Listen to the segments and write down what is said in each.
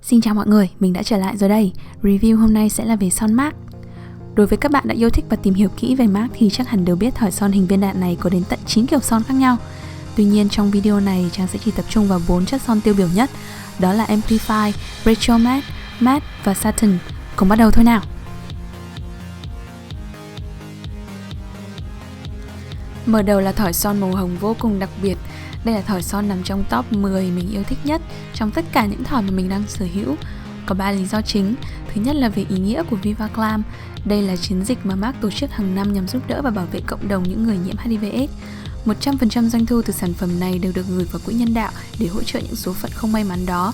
Xin chào mọi người, mình đã trở lại rồi đây. Review hôm nay sẽ là về son MAC. Đối với các bạn đã yêu thích và tìm hiểu kỹ về MAC thì chắc hẳn đều biết thỏi son hình viên đạn này có đến tận 9 kiểu son khác nhau. Tuy nhiên trong video này Trang sẽ chỉ tập trung vào 4 chất son tiêu biểu nhất. Đó là Amplify, Retro Matte, Matte và Satin. Cùng bắt đầu thôi nào. Mở đầu là thỏi son màu hồng vô cùng đặc biệt. Đây là thỏi son nằm trong top 10 mình yêu thích nhất trong tất cả những thỏi mà mình đang sở hữu. Có 3 lý do chính. Thứ nhất là về ý nghĩa của Viva Glam. Đây là chiến dịch mà MAC tổ chức hàng năm nhằm giúp đỡ và bảo vệ cộng đồng những người nhiễm HIV/AIDS. 100% doanh thu từ sản phẩm này đều được gửi vào quỹ nhân đạo để hỗ trợ những số phận không may mắn đó.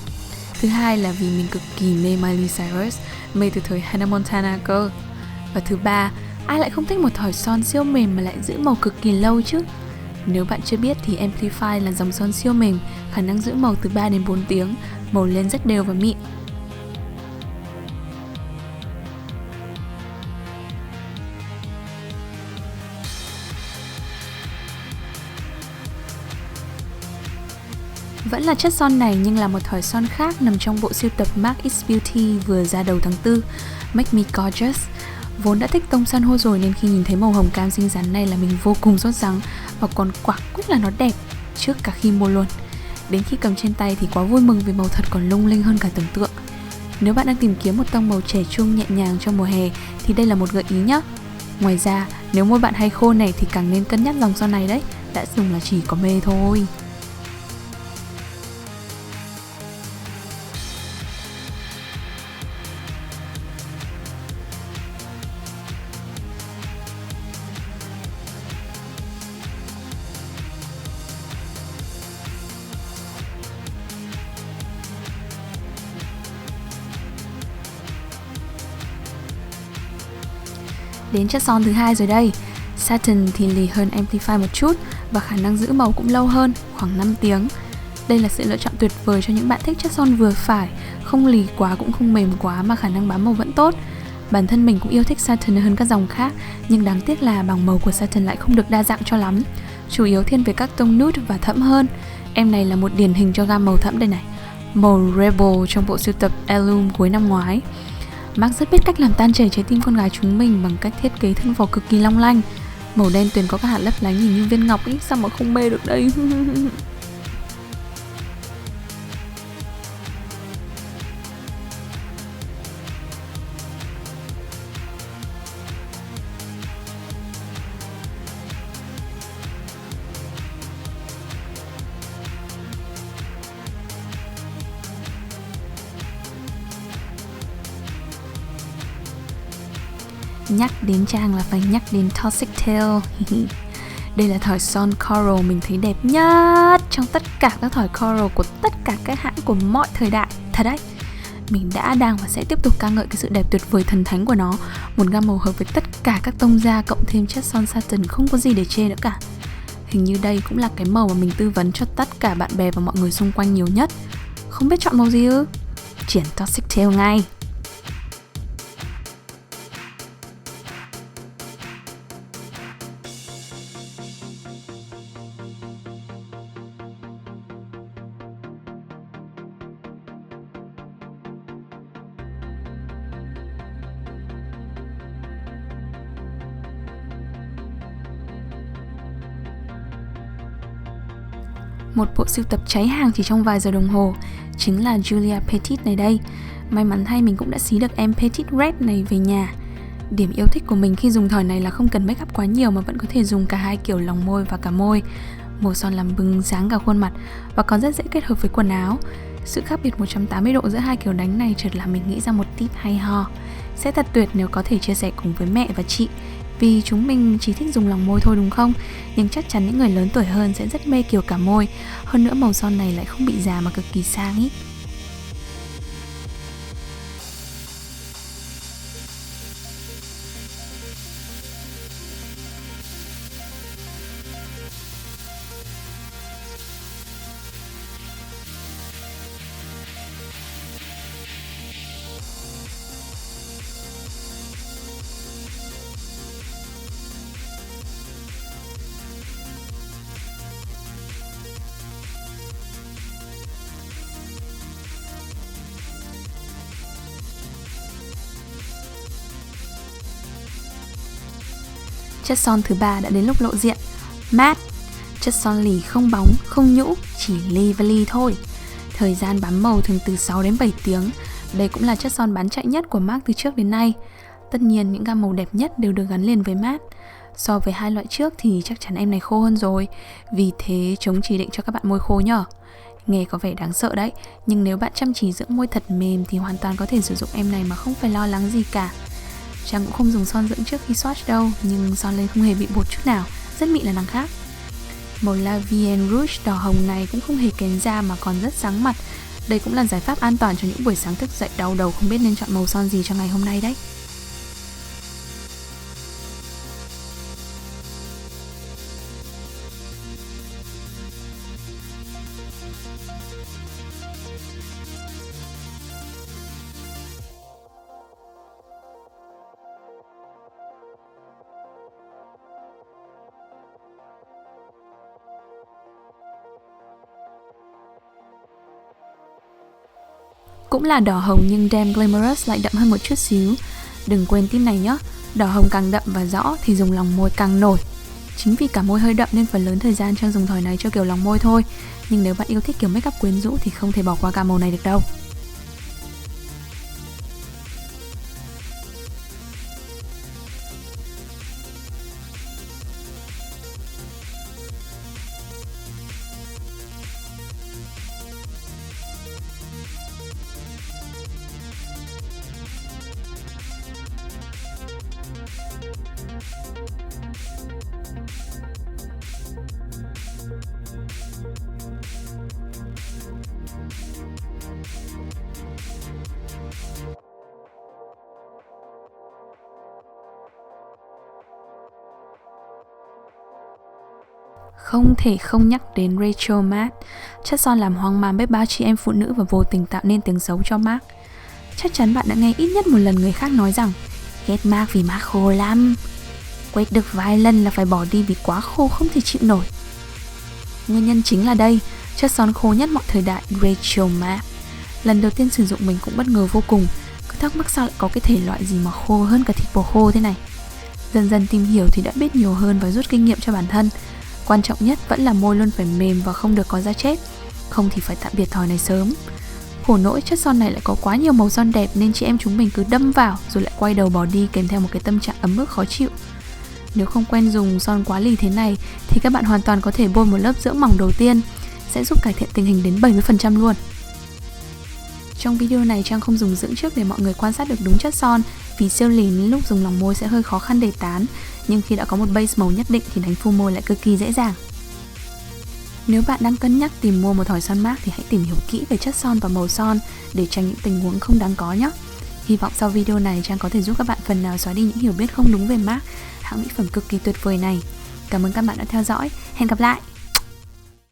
Thứ hai là vì mình cực kỳ mê Miley Cyrus, mê từ thời Hannah Montana cơ. Và thứ ba, ai lại không thích một thỏi son siêu mềm mà lại giữ màu cực kỳ lâu chứ? Nếu bạn chưa biết thì Amplify là dòng son siêu mềm, khả năng giữ màu từ 3 đến 4 tiếng, màu lên rất đều và mịn. Vẫn là chất son này nhưng là một thỏi son khác nằm trong bộ sưu tập MAC X Beauty vừa ra đầu tháng 4, Make Me Gorgeous. Vốn đã thích tông san hô rồi nên khi nhìn thấy màu hồng cam xinh xắn này là mình vô cùng sốt sắng và còn quả quyết là nó đẹp trước cả khi mua luôn. Đến khi cầm trên tay thì quá vui mừng vì màu thật còn lung linh hơn cả tưởng tượng. Nếu bạn đang tìm kiếm một tông màu trẻ trung nhẹ nhàng trong mùa hè thì đây là một gợi ý nhé. Ngoài ra, nếu môi bạn hay khô này thì càng nên cân nhắc dòng son này đấy, đã dùng là chỉ có mê thôi. Đến chất son thứ hai rồi đây. Satin thì lì hơn Amplify một chút và khả năng giữ màu cũng lâu hơn, khoảng 5 tiếng. Đây là sự lựa chọn tuyệt vời cho những bạn thích chất son vừa phải, không lì quá cũng không mềm quá mà khả năng bám màu vẫn tốt. Bản thân mình cũng yêu thích Satin hơn các dòng khác, nhưng đáng tiếc là bảng màu của Satin lại không được đa dạng cho lắm, chủ yếu thiên về các tông nude và thẫm hơn. Em này là một điển hình cho gam màu thẫm đây này, màu Rebel trong bộ sưu tập Heirloom cuối năm ngoái. MAC rất biết cách làm tan chảy trái tim con gái chúng mình bằng cách thiết kế thân vỏ cực kỳ long lanh. Màu đen tuyền có các hạt lấp lánh nhìn như viên ngọc ý, sao mà không mê được đây. Nhắc đến Trang là phải nhắc đến Toxic Tail. Đây là thỏi son coral mình thấy đẹp nhất trong tất cả các thỏi coral của tất cả các hãng của mọi thời đại. Thật đấy, mình đã, đang và sẽ tiếp tục ca ngợi cái sự đẹp tuyệt vời thần thánh của nó. Một gam màu hợp với tất cả các tông da cộng thêm chất son satin không có gì để chê nữa cả. Hình như đây cũng là cái màu mà mình tư vấn cho tất cả bạn bè và mọi người xung quanh nhiều nhất. Không biết chọn màu gì ư? Chuyển Toxic Tail ngay. Một bộ sưu tập cháy hàng chỉ trong vài giờ đồng hồ chính là Julia Petit này đây. May mắn thay mình cũng đã xí được em Petit Red này về nhà. Điểm yêu thích của mình khi dùng thỏi này là không cần make up quá nhiều mà vẫn có thể dùng cả hai kiểu lòng môi và cả môi. Màu son làm bừng sáng cả khuôn mặt và còn rất dễ kết hợp với quần áo. Sự khác biệt 180 độ giữa hai kiểu đánh này chợt làm mình nghĩ ra một tip hay ho. Sẽ thật tuyệt nếu có thể chia sẻ cùng với mẹ và chị, vì chúng mình chỉ thích dùng lòng môi thôi đúng không? Nhưng chắc chắn những người lớn tuổi hơn sẽ rất mê kiểu cả môi. Hơn nữa màu son này lại không bị già mà cực kỳ sang ý. Chất son thứ 3 đã đến lúc lộ diện. Matte. Chất son lì không bóng, không nhũ, chỉ ly và ly thôi. Thời gian bám màu thường từ 6 đến 7 tiếng. Đây cũng là chất son bán chạy nhất của MAC từ trước đến nay. Tất nhiên những gam màu đẹp nhất đều được gắn liền với matte. So với hai loại trước thì chắc chắn em này khô hơn rồi. Vì thế chống chỉ định cho các bạn môi khô nhở. Nghe có vẻ đáng sợ đấy, nhưng nếu bạn chăm chỉ dưỡng môi thật mềm thì hoàn toàn có thể sử dụng em này mà không phải lo lắng gì cả. Trang cũng không dùng son dưỡng trước khi swatch đâu, nhưng son lên không hề bị bột chút nào, rất mịn là đằng khác. Màu La Vie en Rouge đỏ hồng này cũng không hề kén da mà còn rất sáng mặt. Đây cũng là giải pháp an toàn cho những buổi sáng thức dậy đau đầu không biết nên chọn màu son gì cho ngày hôm nay đấy. Cũng là đỏ hồng nhưng Damn Glamorous lại đậm hơn một chút xíu. Đừng quên tip này nhé, đỏ hồng càng đậm và rõ thì dùng lòng môi càng nổi. Chính vì cả môi hơi đậm nên phần lớn thời gian Trang dùng thỏi này cho kiểu lòng môi thôi. Nhưng nếu bạn yêu thích kiểu makeup quyến rũ thì không thể bỏ qua cả màu này được đâu. Không thể không nhắc đến Rachel Matte, chất son làm hoang mang biết bao chị em phụ nữ và vô tình tạo nên tiếng xấu cho MAC. Chắc chắn bạn đã nghe ít nhất một lần người khác nói rằng ghét MAC vì MAC khô lắm, quét được vài lần là phải bỏ đi vì quá khô không thể chịu nổi. Nguyên nhân chính là đây, chất son khô nhất mọi thời đại Rachel Matte. Lần đầu tiên sử dụng mình cũng bất ngờ vô cùng, cứ thắc mắc sao lại có cái thể loại gì mà khô hơn cả thịt bò khô thế này. Dần dần tìm hiểu thì đã biết nhiều hơn và rút kinh nghiệm cho bản thân. Quan trọng nhất vẫn là môi luôn phải mềm và không được có da chết, không thì phải tạm biệt thỏi này sớm. Khổ nỗi chất son này lại có quá nhiều màu son đẹp nên chị em chúng mình cứ đâm vào rồi lại quay đầu bỏ đi kèm theo một cái tâm trạng ấm ức khó chịu. Nếu không quen dùng son quá lì thế này thì các bạn hoàn toàn có thể bôi một lớp dưỡng mỏng đầu tiên, sẽ giúp cải thiện tình hình đến 70% luôn. Trong video này Trang không dùng dưỡng trước để mọi người quan sát được đúng chất son, vì siêu lì nên lúc dùng lòng môi sẽ hơi khó khăn để tán, nhưng khi đã có một base màu nhất định thì đánh full môi lại cực kỳ dễ dàng. Nếu bạn đang cân nhắc tìm mua một thỏi son MAC thì hãy tìm hiểu kỹ về chất son và màu son để tránh những tình huống không đáng có nhé. Hy vọng sau video này Trang có thể giúp các bạn phần nào xóa đi những hiểu biết không đúng về MAC, hãng mỹ phẩm cực kỳ tuyệt vời này. Cảm ơn các bạn đã theo dõi, hẹn gặp lại!